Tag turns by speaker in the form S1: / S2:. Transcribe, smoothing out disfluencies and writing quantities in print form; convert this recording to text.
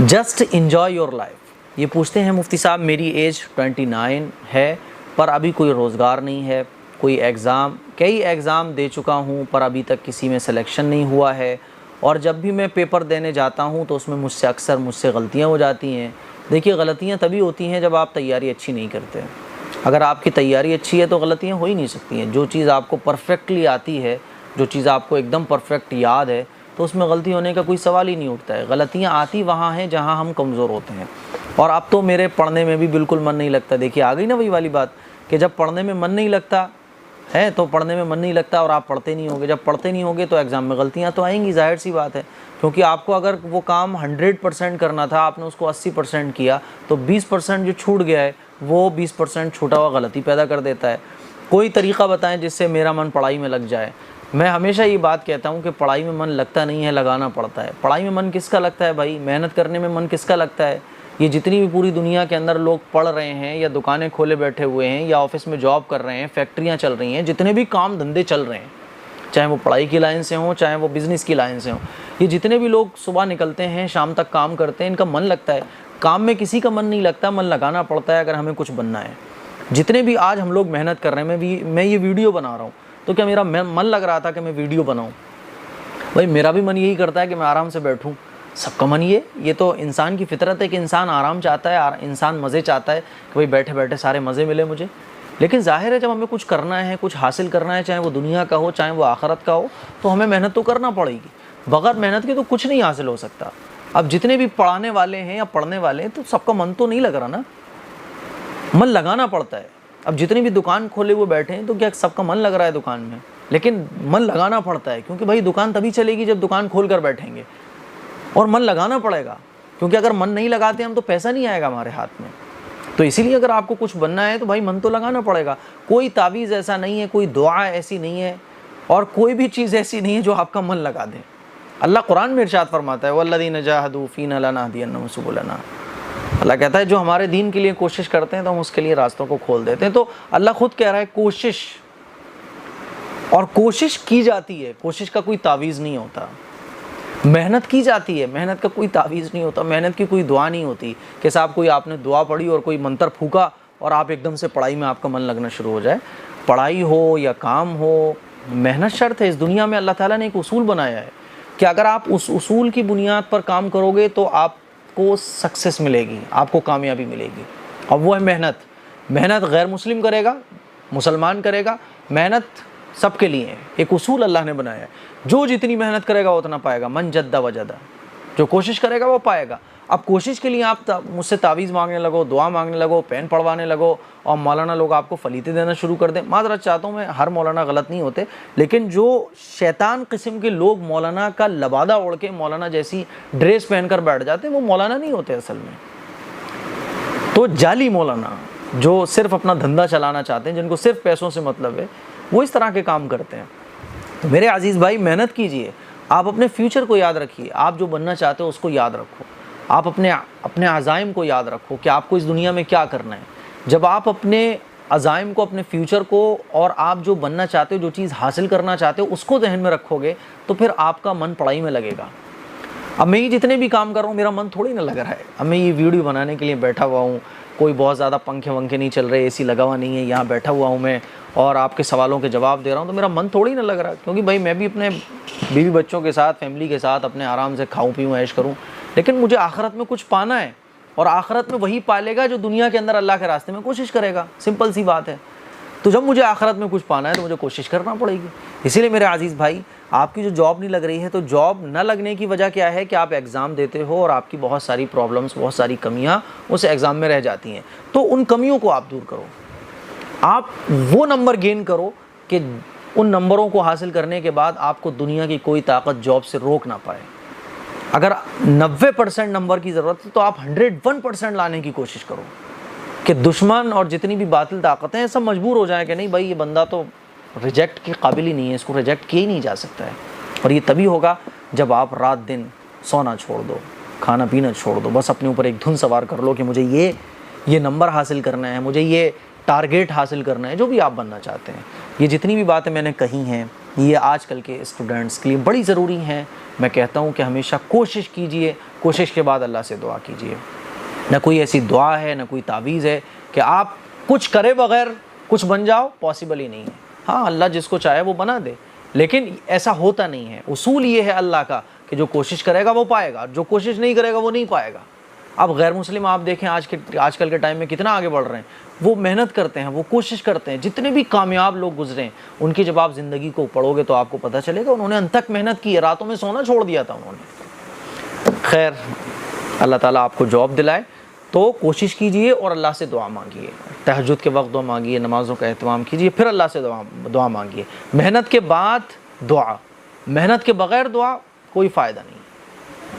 S1: Just enjoy your life. ये पूछते हैं मुफ्ती साहब मेरी एज 29 है पर अभी कोई रोज़गार नहीं है, कई एग्ज़ाम दे चुका हूँ पर अभी तक किसी में सिलेक्शन नहीं हुआ है, और जब भी मैं पेपर देने जाता हूँ तो उसमें मुझसे गलतियाँ हो जाती हैं। देखिए, गलतियाँ तभी होती हैं जब आप तैयारी अच्छी नहीं करते। अगर आपकी तैयारी अच्छी है तो गलतियाँ हो ही नहीं सकती हैं। जो चीज़ आपको परफेक्टली आती है, जो चीज़ आपको एकदम परफेक्ट याद है, तो उसमें गलती होने का कोई सवाल ही नहीं उठता है। गलतियाँ आती वहाँ हैं जहाँ हम कमज़ोर होते हैं। और अब तो मेरे पढ़ने में भी बिल्कुल मन नहीं लगता। देखिए, आ गई ना वही वाली बात कि जब पढ़ने में मन नहीं लगता है तो पढ़ने में मन नहीं लगता और आप पढ़ते नहीं होगे। जब पढ़ते नहीं होगे तो एग्ज़ाम में गलतियाँ तो आएंगी, ज़ाहिर सी बात है। क्योंकि आपको अगर वो काम 100% करना था, आपने उसको 80% किया, तो 20% जो छूट गया है वो 20% छूटा हुआ गलती पैदा कर देता है। कोई तरीक़ा बताएं जिससे मेरा मन पढ़ाई में लग जाए। मैं हमेशा ये बात कहता हूँ कि पढ़ाई में मन लगता नहीं है, लगाना पड़ता है। पढ़ाई में मन किसका लगता है भाई? मेहनत करने में मन किसका लगता है? ये जितनी भी पूरी दुनिया के अंदर लोग पढ़ रहे हैं या दुकानें खोले बैठे हुए हैं या ऑफिस में जॉब कर रहे हैं, फैक्ट्रियाँ चल रही हैं, जितने भी काम धंधे चल रहे हैं, चाहे वो पढ़ाई की लाइन से हों चाहे वो बिज़नेस की लाइन से हों, ये जितने भी लोग सुबह निकलते हैं शाम तक काम करते हैं, इनका मन लगता है। काम में किसी का मन नहीं लगता, मन लगाना पड़ता है अगर हमें कुछ बनना है। जितने भी आज हम लोग मेहनत कर रहे हैं, मैं ये वीडियो बना रहा हूँ तो क्या मेरा मन लग रहा था कि मैं वीडियो बनाऊँ? भाई मेरा भी मन यही करता है कि मैं आराम से बैठूँ। सबका मन ये तो इंसान की फितरत है कि इंसान आराम चाहता है, इंसान मज़े चाहता है कि भाई बैठे बैठे सारे मज़े मिले मुझे। लेकिन ज़ाहिर है जब हमें कुछ करना है, कुछ हासिल करना है, चाहे वो दुनिया का हो चाहे वो आखिरत का हो, तो हमें मेहनत तो करना पड़ेगी। बगैर मेहनत के तो कुछ नहीं हासिल हो सकता। अब जितने भी पढ़ाने वाले हैं या पढ़ने वाले हैं तो सबका मन तो नहीं लग रहा ना, मन लगाना पड़ता है। अब जितनी भी दुकान खोले हुए बैठे हैं तो क्या सबका मन लग रहा है दुकान में? लेकिन मन लगाना पड़ता है, क्योंकि भाई दुकान तभी चलेगी जब दुकान खोल कर बैठेंगे, और मन लगाना पड़ेगा। क्योंकि अगर मन नहीं लगाते हम तो पैसा नहीं आएगा हमारे हाथ में। तो इसीलिए अगर आपको कुछ बनना है तो भाई मन तो लगाना पड़ेगा। कोई तावीज़ ऐसा नहीं है, कोई दुआ ऐसी नहीं है, और कोई भी चीज़ ऐसी नहीं है जो आपका मन लगा दे। अल्लाह कुरान में इरशाद फरमाता है, वल्लज़ीना जाहदू फ़ीना लनहदियन्नहुम सुबुलना। अल्लाह कहता है जो हमारे दीन के लिए कोशिश करते हैं तो हम उसके लिए रास्तों को खोल देते हैं। तो अल्लाह खुद कह रहा है कोशिश, और कोशिश की जाती है, कोशिश का कोई तावीज़ नहीं होता। मेहनत की जाती है, मेहनत का कोई तावीज़ नहीं होता। मेहनत की कोई दुआ नहीं होती कि साहब कोई आपने दुआ पढ़ी और कोई मंत्र फूका और आप एकदम से पढ़ाई में आपका मन लगना शुरू हो जाए। पढ़ाई हो या काम हो, मेहनत शर्त है। इस दुनिया में अल्लाह ताला ने एक उसूल बनाया है कि अगर आप उस उसूल की बुनियाद पर काम करोगे तो आपको सक्सेस मिलेगी, आपको कामयाबी मिलेगी। और वो है मेहनत। मेहनत गैर मुस्लिम करेगा, मुसलमान करेगा, मेहनत सबके लिए है। एक उसूल अल्लाह ने बनाया है, जो जितनी मेहनत करेगा उतना पाएगा। मन जद्दा वजदा, जो कोशिश करेगा वो पाएगा। अब कोशिश के लिए आप मुझसे तावीज़ मांगने लगो, दुआ मांगने लगो, पेन पढ़वाने लगो, और मौलाना लोग आपको फलीते देना शुरू कर दें। माज़रत चाहता हूँ मैं, हर मौलाना गलत नहीं होते, लेकिन जो शैतान किस्म के लोग मौलाना का लबादा ओढ़ के मौलाना जैसी ड्रेस पहन कर बैठ जाते हैं, वो मौलाना नहीं होते असल में। तो जाली मौलाना जो सिर्फ अपना धंधा चलाना चाहते हैं, जिनको सिर्फ पैसों से मतलब है, वो इस तरह के काम करते हैं। तो मेरे अजीज़ भाई, मेहनत कीजिए। आप अपने फ्यूचर को याद रखिए, आप जो बनना चाहते हो उसको याद रखो। आप अपने अज़ाइम को याद रखो कि आपको इस दुनिया में क्या करना है। जब आप अपने अज़ाइम को, अपने फ्यूचर को, और आप जो बनना चाहते हो, जो चीज़ हासिल करना चाहते हो, उसको ज़हन में रखोगे तो फिर आपका मन पढ़ाई में लगेगा। अब मैं ये जितने भी काम कर रहा हूँ मेरा मन थोड़ी ना लग रहा है। अब मैं ये वीडियो बनाने के लिए बैठा हुआ हूँ, कोई बहुत ज़्यादा पंखे वंखे नहीं चल रहे, एसी लगा हुआ नहीं है, यहाँ बैठा हुआ हूँ मैं और आपके सवालों के जवाब दे रहा हूँ, तो मेरा मन थोड़ी ना लग रहा। क्योंकि भाई मैं भी अपने बीवी बच्चों के साथ, फैमिली के साथ अपने आराम से खाऊं पीऊँ, ऐश करूँ, लेकिन मुझे आखिरत में कुछ पाना है, और आखिरत में वही पालेगा जो दुनिया के अंदर अल्लाह के रास्ते में कोशिश करेगा। सिंपल सी बात है। तो जब मुझे आखिरत में कुछ पाना है तो मुझे कोशिश करना पड़ेगी। इसीलिए मेरे अजीज़ भाई, आपकी जो जॉब नहीं लग रही है, तो जॉब न लगने की वजह क्या है कि आप एग्ज़ाम देते हो और आपकी बहुत सारी प्रॉब्लम्स, बहुत सारी कमियां उस एग्ज़ाम में रह जाती हैं। तो उन कमियों को आप दूर करो, आप वो नंबर गेन करो कि उन नंबरों को हासिल करने के बाद आपको दुनिया की कोई ताकत जॉब से रोक ना पाए। अगर 90% नंबर की ज़रूरत है तो आप 101% लाने की कोशिश करो कि दुश्मन और जितनी भी बातिल ताकतें हैं सब मजबूर हो जाएं कि नहीं भाई ये बंदा तो रिजेक्ट के काबिल ही नहीं है, इसको रिजेक्ट किया ही नहीं जा सकता है। और ये तभी होगा जब आप रात दिन सोना छोड़ दो, खाना पीना छोड़ दो, बस अपने ऊपर एक धुन सवार कर लो कि मुझे ये नंबर हासिल करना है, मुझे ये टारगेट हासिल करना है, जो भी आप बनना चाहते हैं। ये जितनी भी बातें मैंने कही हैं, یہ آج کل کے اسٹوڈنٹس کے لیے بڑی ضروری ہیں. میں کہتا ہوں کہ ہمیشہ کوشش کیجئے, کوشش کے بعد اللہ سے دعا کیجئے. نہ کوئی ایسی دعا ہے, نہ کوئی تعویذ ہے کہ آپ کچھ کرے بغیر کچھ بن جاؤ, پاسبل ہی نہیں ہے. ہاں اللہ جس کو چاہے وہ بنا دے, لیکن ایسا ہوتا نہیں ہے. اصول یہ ہے اللہ کا کہ جو کوشش کرے گا وہ پائے گا, جو کوشش نہیں کرے گا وہ نہیں پائے گا. اب غیر مسلم آپ دیکھیں آج کل کے ٹائم میں کتنا آگے بڑھ رہے ہیں. وہ محنت کرتے ہیں, وہ کوشش کرتے ہیں. جتنے بھی کامیاب لوگ گزرے ہیں ان کی جب آپ زندگی کو پڑھو گے تو آپ کو پتہ چلے گا انہوں نے انت تک محنت کی ہے, راتوں میں سونا چھوڑ دیا تھا انہوں نے. خیر اللہ تعالیٰ آپ کو جاب دلائے. تو کوشش کیجئے اور اللہ سے دعا مانگیے. تہجد کے وقت دعا مانگیے, نمازوں کا اہتمام کیجئے, پھر اللہ سے دعا مانگیے. محنت کے بعد دعا, محنت کے بغیر دعا کوئی فائدہ نہیں.